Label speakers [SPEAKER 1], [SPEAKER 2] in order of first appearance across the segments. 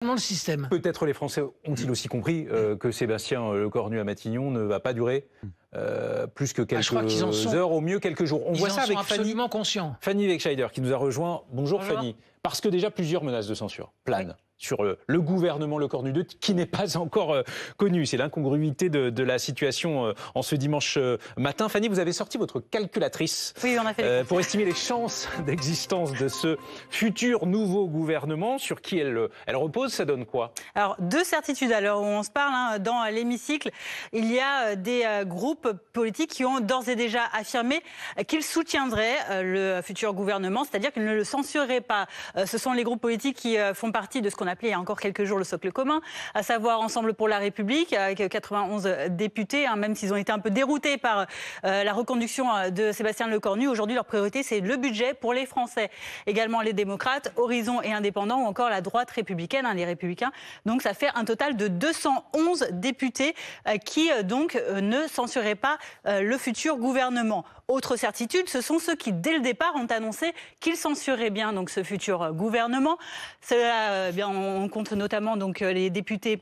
[SPEAKER 1] Le système.
[SPEAKER 2] Peut-être les Français ont-ils aussi compris que Sébastien Lecornu à Matignon ne va pas durer plus que quelques heures, au mieux quelques jours. On voit ça avec
[SPEAKER 1] absolument conscients.
[SPEAKER 2] Fanny Wegscheider qui nous a rejoint. Bonjour Fanny. Parce que déjà plusieurs menaces de censure planent sur le gouvernement Lecornu 2 qui n'est pas encore connu. C'est l'incongruité de la situation en ce dimanche matin. Fanny, vous avez sorti votre calculatrice
[SPEAKER 3] on a fait
[SPEAKER 2] pour estimer les chances d'existence de ce futur nouveau gouvernement. Sur qui elle repose, ça donne quoi?
[SPEAKER 3] Alors, deux certitudes à l'heure où on se parle. Dans l'hémicycle, il y a des groupes politiques qui ont d'ores et déjà affirmé qu'ils soutiendraient le futur gouvernement, c'est-à-dire qu'ils ne le censureraient pas. Ce sont les groupes politiques qui font partie de ce qu'on appelait il y a encore quelques jours le socle commun, à savoir Ensemble pour la République, avec 91 députés, même s'ils ont été un peu déroutés par la reconduction de Sébastien Lecornu. Aujourd'hui, leur priorité, c'est le budget pour les Français. Également les démocrates, Horizon et Indépendants, ou encore la droite républicaine, les Républicains. Donc ça fait un total de 211 députés qui donc ne censuraient pas le futur gouvernement. Autre certitude, ce sont ceux qui, dès le départ, ont annoncé qu'ils censureraient bien donc ce futur gouvernement. Cela, on compte notamment donc les députés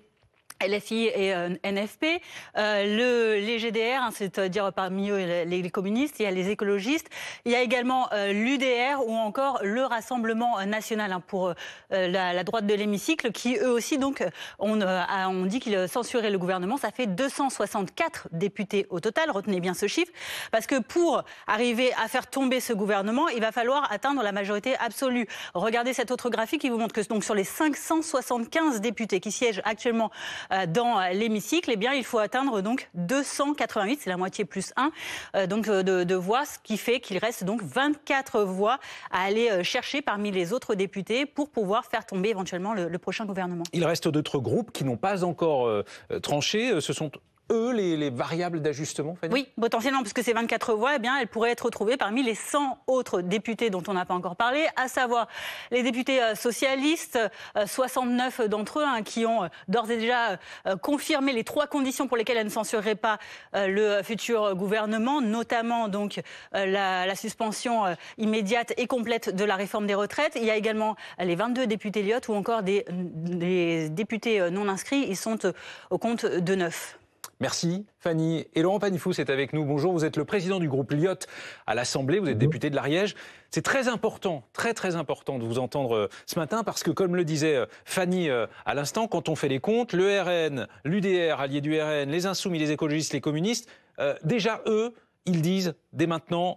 [SPEAKER 3] LFI et NFP, les GDR, c'est-à-dire parmi eux les communistes, il y a les écologistes, il y a également l'UDR ou encore le Rassemblement national pour la droite de l'hémicycle, qui eux aussi donc ont dit qu'ils censuraient le gouvernement. Ça fait 264 députés au total, retenez bien ce chiffre, parce que pour arriver à faire tomber ce gouvernement, il va falloir atteindre la majorité absolue. Regardez cette autre graphique qui vous montre que donc sur les 575 députés qui siègent actuellement dans l'hémicycle, il faut atteindre donc 288, c'est la moitié plus 1, de voix, ce qui fait qu'il reste donc 24 voix à aller chercher parmi les autres députés pour pouvoir faire tomber éventuellement le prochain gouvernement.
[SPEAKER 2] Il reste d'autres groupes qui n'ont pas encore tranché. Ce sont eux les variables d'ajustement, Fanny?
[SPEAKER 3] Oui, potentiellement, puisque ces 24 voix, elles pourraient être retrouvées parmi les 100 autres députés dont on n'a pas encore parlé, à savoir les députés socialistes, 69 d'entre eux qui ont d'ores et déjà confirmé les 3 conditions pour lesquelles elles ne censureraient pas le futur gouvernement, notamment donc la suspension immédiate et complète de la réforme des retraites. Il y a également les 22 députés Lyotte ou encore des députés non inscrits. Ils sont au compte de 9.
[SPEAKER 2] Merci Fanny. Et Laurent Panifous est avec nous. Bonjour, vous êtes le président du groupe Lyotte à l'Assemblée, vous êtes député de l'Ariège. C'est très important, très important de vous entendre ce matin parce que, comme le disait Fanny à l'instant, quand on fait les comptes, le RN, l'UDR, allié du RN, les Insoumis, les écologistes, les communistes, déjà eux, ils disent dès maintenant,